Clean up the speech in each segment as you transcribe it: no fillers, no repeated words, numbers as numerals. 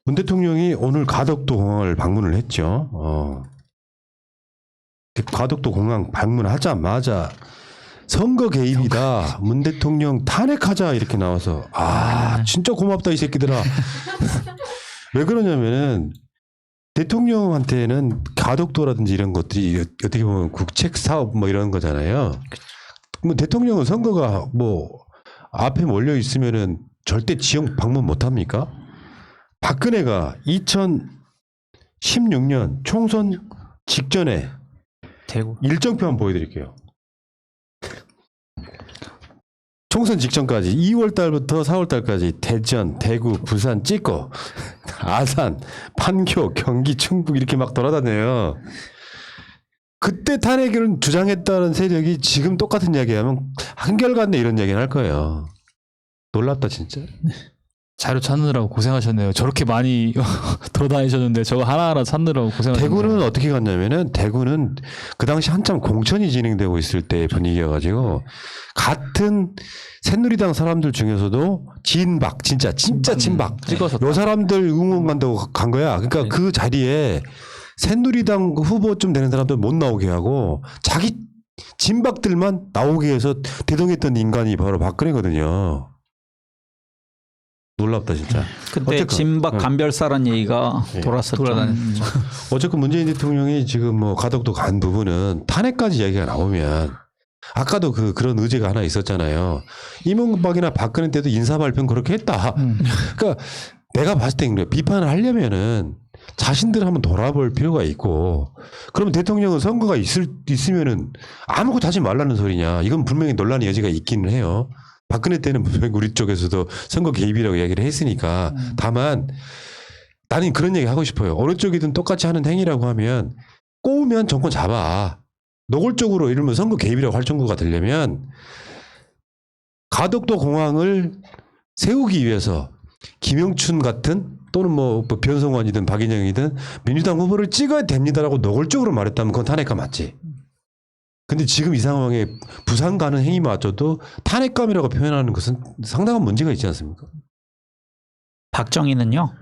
문 대통령이 오늘 가덕도 공항을 방문을 했죠. 가덕도 공항 방문하자마자 선거 개입이다. 문 대통령 탄핵하자 이렇게 나와서 진짜 고맙다 이 새끼들아. 왜 그러냐면은 대통령한테는 가덕도라든지 이런 것들이 어떻게 보면 국책 사업 뭐 이런 거잖아요. 뭐 대통령은 선거가 뭐 앞에 몰려 있으면은 절대 지역 방문 못 합니까? 박근혜가 2016년 총선 직전에 대구 일정표 한번 보여드릴게요. 총선 직전까지 2월 달부터 4월 달까지 대전, 대구, 부산 찍고 아산, 판교, 경기, 충북 이렇게 막 돌아다녀요. 그때 탄핵을 주장했다는 세력이 지금 똑같은 이야기하면 한결같네 이런 이야기는 할 거예요. 놀랍다 진짜. 자료 찾느라고 고생하셨네요. 저렇게 많이 돌아다니셨는데 저거 하나하나 찾느라고 고생하셨네요. 대구는 어떻게 갔냐면은 대구는 그 당시 한참 공천이 진행되고 있을 때 분위기여가지고 같은 새누리당 사람들 중에서도 진박 진짜 친박 찍어서 요 사람들 응원 간다고 간 거야. 그러니까 네. 그 자리에 새누리당 후보쯤 되는 사람들 못 나오게 하고 자기 진박들만 나오게 해서 대동했던 인간이 바로 박근혜거든요. 놀랍다 진짜. 그때 어쨌건, 진박 간별사란 얘기가 예. 돌았었죠. 돌아다녔죠. 어쨌건 문재인 대통령이 지금 뭐 가덕도 간 부분은 탄핵까지 얘기가 나오면 아까도 그런 의제가 하나 있었잖아요. 이명박이나 박근혜 때도 인사 발표는 그렇게 했다. 그러니까 내가 봤을 때 비판을 하려면은 자신들 한번 돌아볼 필요가 있고, 그러면 대통령은 선거가 있으면은 아무것도 하지 말라는 소리냐. 이건 분명히 논란의 여지가 있기는 해요. 박근혜 때는 분명히 우리 쪽에서도 선거 개입이라고 이야기를 했으니까. 다만 나는 그런 얘기 하고 싶어요. 어느 쪽이든 똑같이 하는 행위라고 하면 꼬우면 정권 잡아. 노골적으로 이러면 선거 개입이라고 할 정도가 되려면 가덕도 공항을 세우기 위해서 김영춘 같은 또는 뭐 변성환이든 박인영이든 민주당 후보를 찍어야 됩니다라고 노골적으로 말했다면 그건 탄핵감 맞지. 근데 지금 이 상황에 부산 가는 행위마저도 탄핵감이라고 표현하는 것은 상당한 문제가 있지 않습니까? 박정희는요.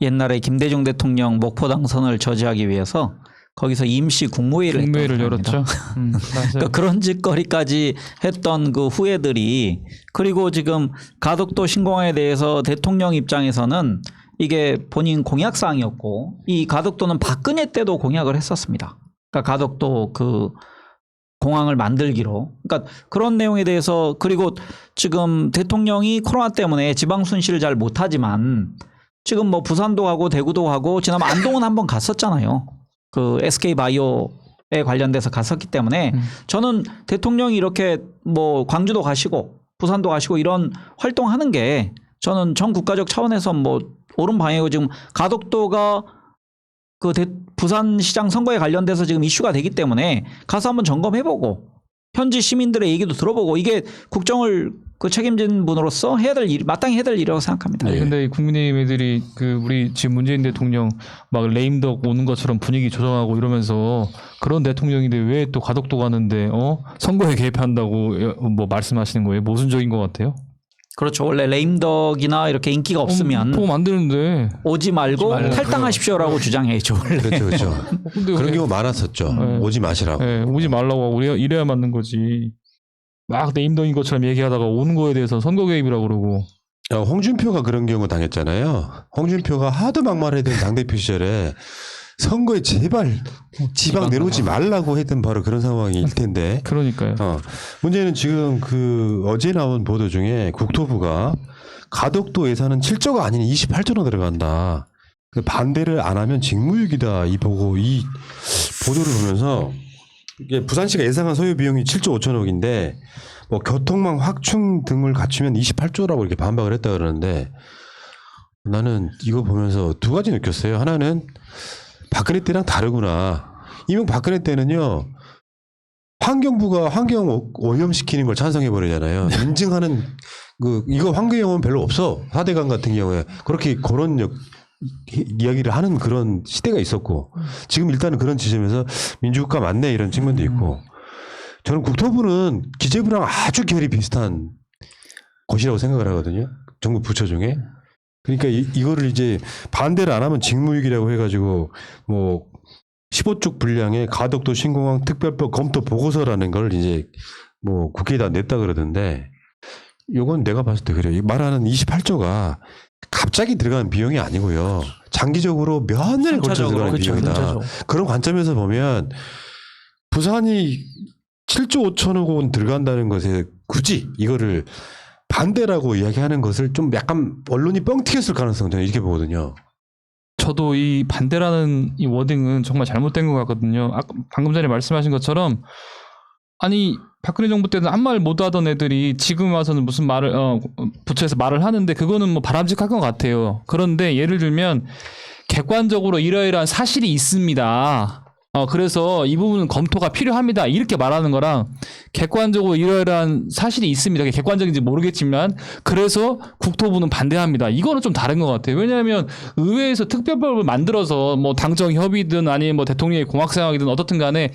옛날에 김대중 대통령 목포 당선을 저지하기 위해서 거기서 임시 국무회의를 열었죠. 그러니까 그런 짓거리까지 했던 그 후예들이, 그리고 지금 가덕도 신공항에 대해서 대통령 입장에서는 이게 본인 공약 사항이었고, 이 가덕도는 박근혜 때도 공약을 했었습니다. 그러니까 가덕도 그 공항을 만들기로. 그러니까 그런 내용에 대해서, 그리고 지금 대통령이 코로나 때문에 지방 순시를 잘 못하지만 지금 뭐 부산도 가고 대구도 가고 지난번 안동은 한번 갔었잖아요. 그 SK바이오에 관련돼서 갔었기 때문에 저는 대통령이 이렇게 뭐 광주도 가시고 부산도 가시고 이런 활동하는 게 저는 전 국가적 차원에서 뭐 옳은 방향이고, 지금 가덕도가 그 부산시장 선거에 관련돼서 지금 이슈가 되기 때문에 가서 한번 점검해보고 현지 시민들의 얘기도 들어보고, 이게 국정을 그 책임진 분으로서 해야 될 일, 마땅히 해야 될 일이라고 생각합니다. 아니, 근데 국민의힘 애들이 우리 지금 문재인 대통령 막 레임덕 오는 것처럼 분위기 조정하고 이러면서 그런 대통령인데 왜 또 가덕도 가는데 선거에 개입한다고 뭐 말씀하시는 거예요? 모순적인 것 같아요. 그렇죠. 원래 레임덕이나 이렇게 인기가 없으면 또 만드는데 오지 말고 탈당하십시오라고 주장해야죠. 원래. 그렇죠. 그런 경우 많았었죠. 오지 마시라고. 네, 오지 말라고 하고 이래야 맞는 거지. 막 네임덕인 것처럼 얘기하다가 오는 거에 대해서 선거 개입이라고 그러고. 홍준표가 그런 경우 당했잖아요. 홍준표가 하도 막말했던 당대표 시절에 선거에 제발 지방 내놓지 말라고 했던 바로 그런 상황일 텐데. 그러니까요. 문제는 지금 어제 나온 보도 중에 국토부가 가덕도 예산은 7조가 아닌 28조나 들어간다. 반대를 안 하면 직무유기다. 이 보도를 보면서 이게 부산시가 예상한 소요 비용이 7조 5천억인데 뭐 교통망 확충 등을 갖추면 28조라고 이렇게 반박을 했다 그러는데, 나는 이거 보면서 두 가지 느꼈어요. 하나는 박근혜 때랑 다르구나. 박근혜 때는요, 환경부가 환경 오염시키는 걸 찬성해 버리잖아요. 인증하는 이거 환경오염은 별로 없어. 4대강 같은 경우에 그런 이야기를 하는 그런 시대가 있었고, 지금 일단은 그런 지점에서 민주국가 맞네 이런 측면도 있고, 저는 국토부는 기재부랑 아주 결이 비슷한 곳이라고 생각을 하거든요. 정부 부처 중에. 그러니까 이거를 이제 반대를 안 하면 직무유기라고 해가지고 뭐 15쪽 분량의 가덕도 신공항 특별법 검토 보고서라는 걸 이제 뭐 국회에다 냈다 그러던데 요건 내가 봤을 때 그래요. 말하는 28조가 갑자기 들어간 비용이 아니고요. 장기적으로 몇 년에 걸쳐 들어가는 비용이다. 그런 관점에서 보면 부산이 7조 5천억 원 들어간다는 것에 굳이 이거를 반대라고 이야기하는 것을 좀 약간 언론이 뻥 튀겼을 가능성 저는 이렇게 보거든요. 저도 이 반대라는 이 워딩은 정말 잘못된 것 같거든요. 아까 방금 전에 말씀하신 것처럼 아니 박근혜 정부 때는 한 말 못 하던 애들이 지금 와서는 무슨 말을 부처에서 말을 하는데 그거는 뭐 바람직할 것 같아요. 그런데 예를 들면 객관적으로 이러이러한 사실이 있습니다. 그래서 이 부분은 검토가 필요합니다. 이렇게 말하는 거랑 객관적으로 이러이러한 사실이 있습니다. 객관적인지 모르겠지만 그래서 국토부는 반대합니다. 이거는 좀 다른 것 같아요. 왜냐하면 의회에서 특별법을 만들어서 뭐 당정 협의든 아니면 뭐 대통령의 공학상학이든 어떻든 간에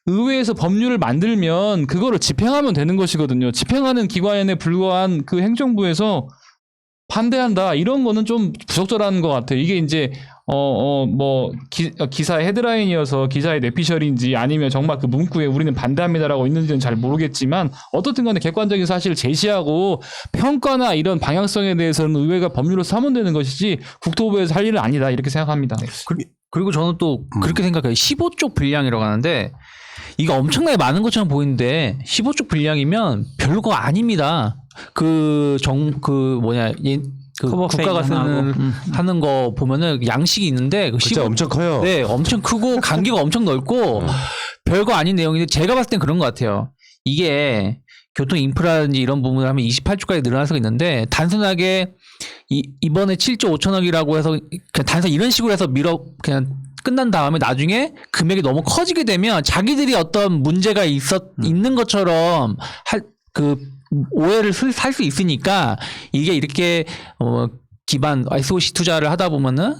의회에서 법률을 만들면 그거를 집행하면 되는 것이거든요. 집행하는 기관에 불과한 그 행정부에서 반대한다 이런 거는 좀 부적절한 것 같아요. 이게 이제 기사의 헤드라인이어서 기사의 내피셜인지 아니면 정말 그 문구에 우리는 반대합니다라고 있는지는 잘 모르겠지만 어떻든 간에 객관적인 사실을 제시하고 평가나 이런 방향성에 대해서는 의회가 법률로 삼으면 되는 것이지 국토부에서 할 일은 아니다 이렇게 생각합니다. 그리고 저는 또 그렇게 생각해요. 15쪽 분량이라고 하는데 이거 엄청나게 많은 것처럼 보이는데 15쪽 분량이면 별거 아닙니다. 국가가 하는 거 보면은 양식이 있는데 진짜 엄청 커요. 네, 엄청 크고 간격가 엄청 넓고 별거 아닌 내용인데 제가 봤을 땐 그런 것 같아요. 이게 교통 인프라든지 이런 부분을 하면 28조까지 늘어날 수가 있는데 단순하게 이번에 7조 5천억이라고 해서 그냥 단순히 이런 식으로 해서 그냥 끝난 다음에 나중에 금액이 너무 커지게 되면 자기들이 어떤 문제가 있는 것처럼 오해를 살 수 있으니까 이게 이렇게 기반 SOC 투자를 하다 보면은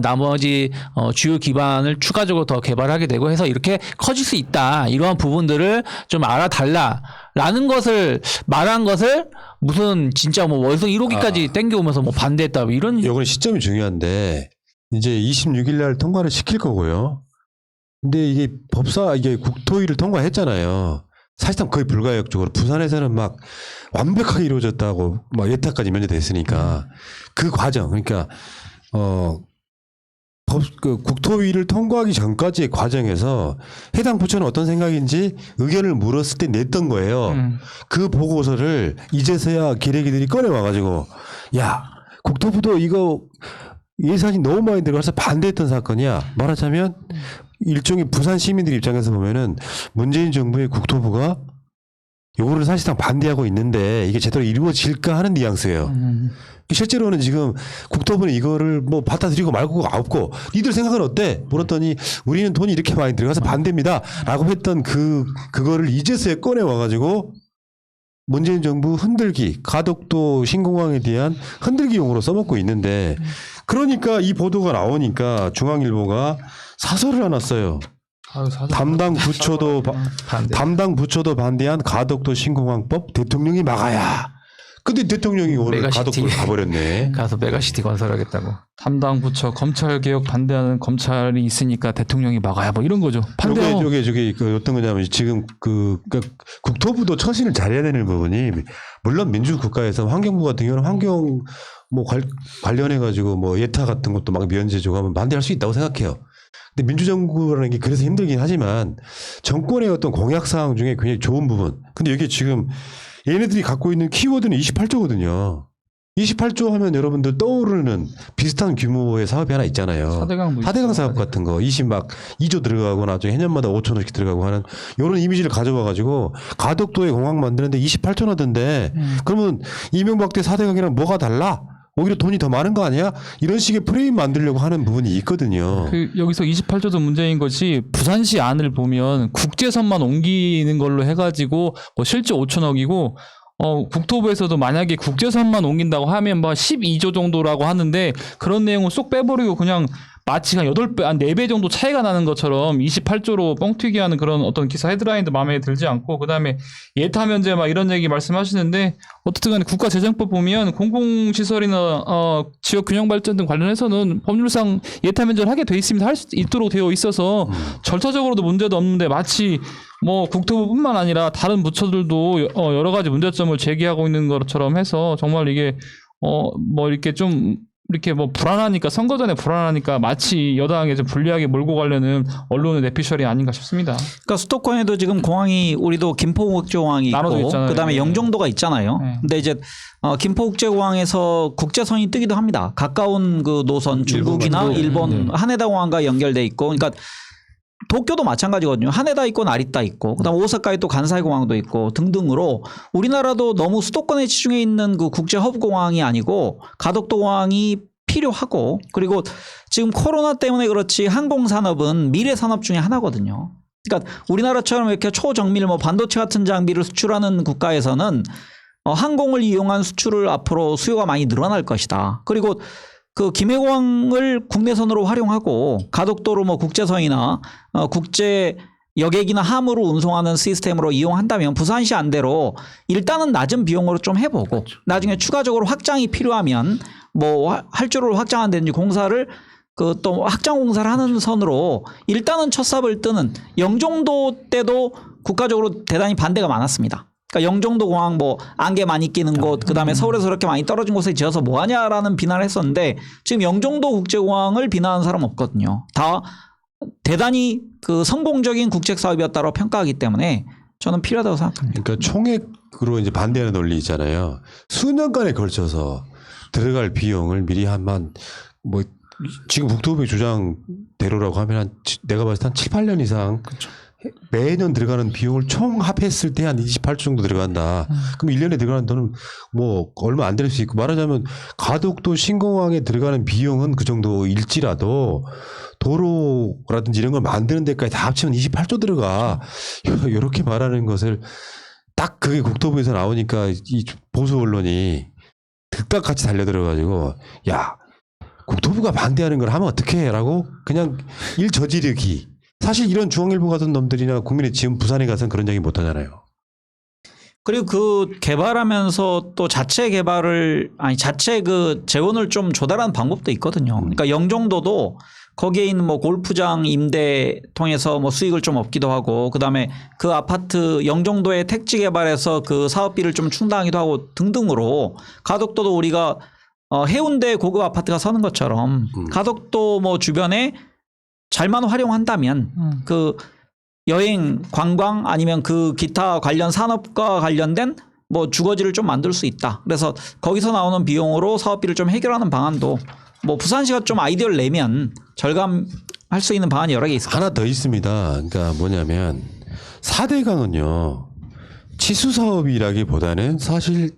나머지 주요 기반을 추가적으로 더 개발하게 되고 해서 이렇게 커질 수 있다. 이러한 부분들을 좀 알아달라라는 것을 말한 것을 무슨 진짜 뭐 월성 1호기까지 땡겨오면서 뭐 반대했다 이런. 이건 시점이 중요한데 이제 26일 날 통과를 시킬 거고요. 근데 이게 이게 국토위를 통과했잖아요. 사실상 거의 불가역적으로 부산에서는 막 완벽하게 이루어졌다고 막 예타까지 면제됐으니까 그 과정 그러니까 국토위를 통과하기 전까지의 과정에서 해당 부처는 어떤 생각인지 의견을 물었을 때 냈던 거예요. 그 보고서를 이제서야 기레기들이 꺼내 와가지고 야 국토부도 이거 예산이 너무 많이 들어가서 반대했던 사건이야. 말하자면 일종의 부산 시민들 입장에서 보면은 문재인 정부의 국토부가 요거를 사실상 반대하고 있는데 이게 제대로 이루어질까 하는 뉘앙스예요. 실제로는 지금 국토부는 이거를 뭐 받아들이고 말고가 없고 니들 생각은 어때? 물었더니 우리는 돈이 이렇게 많이 들어가서 반대입니다. 라고 했던 그거를 이제서야 꺼내 와가지고 문재인 정부 흔들기, 가덕도 신공항에 대한 흔들기용으로 써먹고 있는데 그러니까 이 보도가 나오니까 중앙일보가 사설을 하나 써요. 담당 부처도 반대한 가덕도 신공항법 대통령이 막아야. 근데 대통령이 오늘 가덕도를 가버렸네. 가서 메가시티 건설하겠다고. 담당 부처 검찰 개혁 반대하는 검찰이 있으니까 대통령이 막아야 뭐 이런 거죠. 저게 어떤 거냐면 지금 그러니까 국토부도 처신을 잘해야 되는 부분이 물론 민주국가에서 환경부 같은 경우는 환경 뭐 관련해 가지고 뭐 예타 같은 것도 막 면제 주고 하면 반대할 수 있다고 생각해요. 근데 민주정부라는 게 그래서 힘들긴 하지만 정권의 어떤 공약 사항 중에 굉장히 좋은 부분. 근데 여기 지금 얘네들이 갖고 있는 키워드는 28조거든요. 28조 하면 여러분들 떠오르는 비슷한 규모의 사업이 하나 있잖아요. 4대강 사업 같은 거 2조 들어가고 나중에 해년마다 5천원씩 들어가고 하는 이런 이미지를 가져와가지고 가덕도에 공항 만드는데 28조 나던데 그러면 이명박 때 4대강이랑 뭐가 달라? 오히려 돈이 더 많은 거 아니야? 이런 식의 프레임 만들려고 하는 부분이 있거든요. 여기서 28조도 문제인 것이 부산시 안을 보면 국제선만 옮기는 걸로 해가지고 뭐 실제 5천억이고 국토부에서도 만약에 국제선만 옮긴다고 하면 뭐 12조 정도라고 하는데 그런 내용을 쏙 빼버리고 그냥 마치 한 8배, 한 4배 정도 차이가 나는 것처럼 28조로 뻥튀기 하는 그런 어떤 기사 헤드라인도 마음에 들지 않고, 그 다음에 예타 면제 막 이런 얘기 말씀하시는데, 어떻든 간에 국가재정법 보면 공공시설이나 지역균형발전 등 관련해서는 법률상 예타 면제를 하게 돼 있습니다. 할 수 있도록 되어 있어서 절차적으로도 문제도 없는데, 마치 뭐 국토부뿐만 아니라 다른 부처들도 여러 가지 문제점을 제기하고 있는 것처럼 해서 정말 이게 뭐 이렇게 좀 이렇게 뭐 불안하니까, 선거 전에 불안하니까 마치 여당에 좀 불리하게 몰고 가려는 언론의 내피셜이 아닌가 싶습니다. 그러니까 수도권에도 지금 공항이, 우리도 김포국제공항이 나눠져 있고 있잖아요. 그다음에 네. 영종도가 있잖아요. 네. 근데 이제 김포국제공항에서 국제선이 뜨기도 합니다. 가까운 그 노선 중국이나 중국. 일본 하네다 공항과 연결돼 있고, 그러니까 도쿄도 마찬가지거든요. 하네다 있고 나리타 있고, 그다음 오사카에 또 간사이 공항도 있고 등등으로 우리나라도 너무 수도권에 치중해 있는 그 국제 허브 공항이 아니고 가덕도 공항이 필요하고, 그리고 지금 코로나 때문에 그렇지 항공 산업은 미래 산업 중에 하나거든요. 그러니까 우리나라처럼 이렇게 초정밀 뭐 반도체 같은 장비를 수출하는 국가에서는 항공을 이용한 수출을 앞으로 수요가 많이 늘어날 것이다. 그리고 그 김해공항을 국내선으로 활용하고 가덕도로 뭐 국제선이나 국제 여객이나 함으로 운송하는 시스템으로 이용한다면 부산시 안대로 일단은 낮은 비용으로 좀 해보고, 나중에 추가적으로 확장이 필요하면 뭐 활주로를 확장한다든지 공사를 그 또 확장 공사를 하는 선으로 일단은 첫 삽을 뜨는, 영종도 때도 국가적으로 대단히 반대가 많았습니다. 그러니까 영종도 공항 뭐 안개 많이 끼는 곳, 그다음에 서울에서 그렇게 많이 떨어진 곳에 지어서 뭐 하냐라는 비난을 했었는데, 지금 영종도 국제공항을 비난하는 사람 없거든요. 다 대단히 그 성공적인 국책 사업이었다고 평가하기 때문에 저는 필요하다고 생각합니다. 그러니까 총액으로 이제 반대하는 논리 있잖아요. 수년간에 걸쳐서 들어갈 비용을 미리 뭐 지금 국토부의 주장대로라고 하면 내가 봤을 때 한 7, 8년 이상 매년 들어가는 비용을 총 합했을 때 한 28조 정도 들어간다. 그럼 1년에 들어가는 돈은 뭐 얼마 안 될 수 있고, 말하자면 가덕도 신공항에 들어가는 비용은 그 정도일지라도 도로라든지 이런 걸 만드는 데까지 다 합치면 28조 들어가. 이렇게 말하는 것을 딱 그게 국토부에서 나오니까 이 보수 언론이 득달같이 달려들어가지고, 야, 국토부가 반대하는 걸 하면 어떻게 해? 라고 그냥 일 저지르기. 사실 이런 중앙일보 같은 놈들이나 국민의 지금 부산에 가서는 그런 얘기 못 하잖아요. 그리고 그 개발하면서 또 자체 그 재원을 좀 조달하는 방법도 있거든요. 그러니까 영종도도 거기에 있는 뭐 골프장 임대 통해서 뭐 수익을 좀 얻기도 하고, 그다음에 그 아파트 영종도의 택지 개발해서 그 사업비를 좀 충당하기도 하고 등등으로, 가덕도도 우리가 해운대 고급 아파트가 서는 것처럼 가덕도 뭐 주변에 잘만 활용한다면 그 여행, 관광 아니면 그 기타 관련 산업과 관련된 뭐 주거지를 좀 만들 수 있다. 그래서 거기서 나오는 비용으로 사업비를 좀 해결하는 방안도, 뭐 부산시가 좀 아이디어를 내면 절감할 수 있는 방안이 여러 개 있습니다. 하나 더 있습니다. 그러니까 뭐냐면 4대강은요. 치수 사업이라기보다는 사실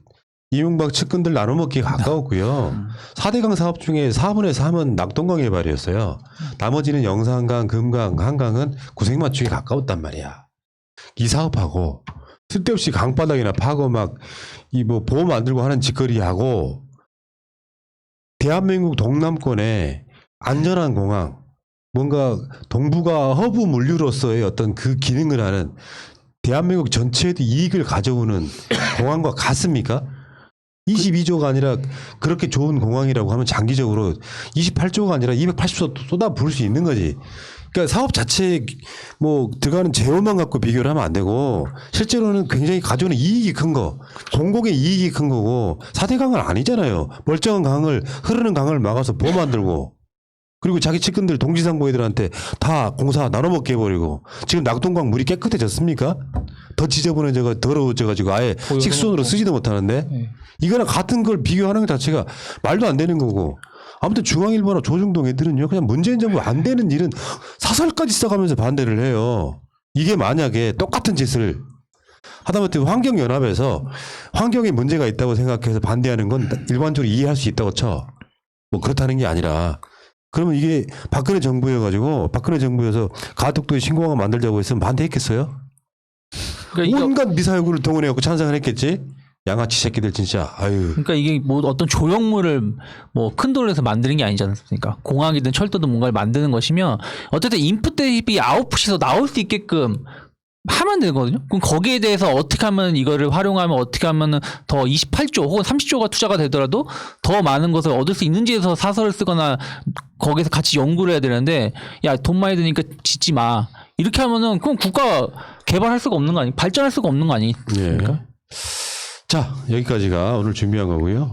이명박 측근들 나눠먹기에 가까웠고요. 4대강 사업 중에 4분의 3은 낙동강 개발이었어요. 나머지는 영산강, 금강, 한강은 구색 맞추기에 가까웠단 말이야. 이 사업하고 쓸데없이 강바닥이나 파고 막 이 뭐 보험 만들고 하는 짓거리하고, 대한민국 동남권에 안전한 공항, 뭔가 동북아 허브 물류로서의 어떤 그 기능을 하는, 대한민국 전체에도 이익을 가져오는 공항과 같습니까? 22조가 아니라 그렇게 좋은 공항이라고 하면 장기적으로 28조가 아니라 280조 쏟아 부을 수 있는 거지. 그러니까 사업 자체에 뭐 들어가는 재원만 갖고 비교를 하면 안 되고, 실제로는 굉장히 가져오는 이익이 큰 거, 공공의 이익이 큰 거고, 4대강은 아니잖아요. 멀쩡한 강을, 흐르는 강을 막아서 보호 만들고, 그리고 자기 측근들 동지상보 애들한테 다 공사 나눠먹게 해버리고, 지금 낙동강 물이 깨끗해졌습니까? 더 지저분해져 더러워져가지고 아예 식수원으로 쓰지도 못하는데, 이거랑 같은 걸 비교하는 것 자체가 말도 안 되는 거고. 아무튼 중앙일보나 조중동 애들은요, 그냥 문재인 정부 안 되는 일은 사설까지 써가면서 반대를 해요. 이게 만약에 똑같은 짓을 하다못해 환경연합에서 환경에 문제가 있다고 생각해서 반대하는 건 일반적으로 이해할 수 있다고 쳐. 뭐 그렇다는 게 아니라, 그러면 이게 박근혜 정부여가지고, 박근혜 정부여서 가덕도에 신공항을 만들자고 했으면 반대했겠어요? 그러니까 온갖 미사여구를 동원해갖고 찬성을 했겠지. 양아치 새끼들 진짜 아유. 그러니까 이게 뭐 어떤 조형물을 뭐 큰 돈을 내서 만드는 게 아니지 않습니까? 공항이든 철도든 뭔가를 만드는 것이면 어쨌든 인풋 대비 아웃풋이 더 나올 수 있게끔 하면 되거든요. 그럼 거기에 대해서 어떻게 하면 이거를 활용하면 어떻게 하면 더 28조 혹은 30조가 투자가 되더라도 더 많은 것을 얻을 수 있는지에서 사설을 쓰거나 거기서 같이 연구를 해야 되는데 야, 돈 많이 드니까 짓지 마. 이렇게 하면은 그럼 국가 개발할 수가 없는 거 아니? 발전할 수가 없는 거 아니겠습니까? 자, 여기까지가 오늘 준비한 거고요.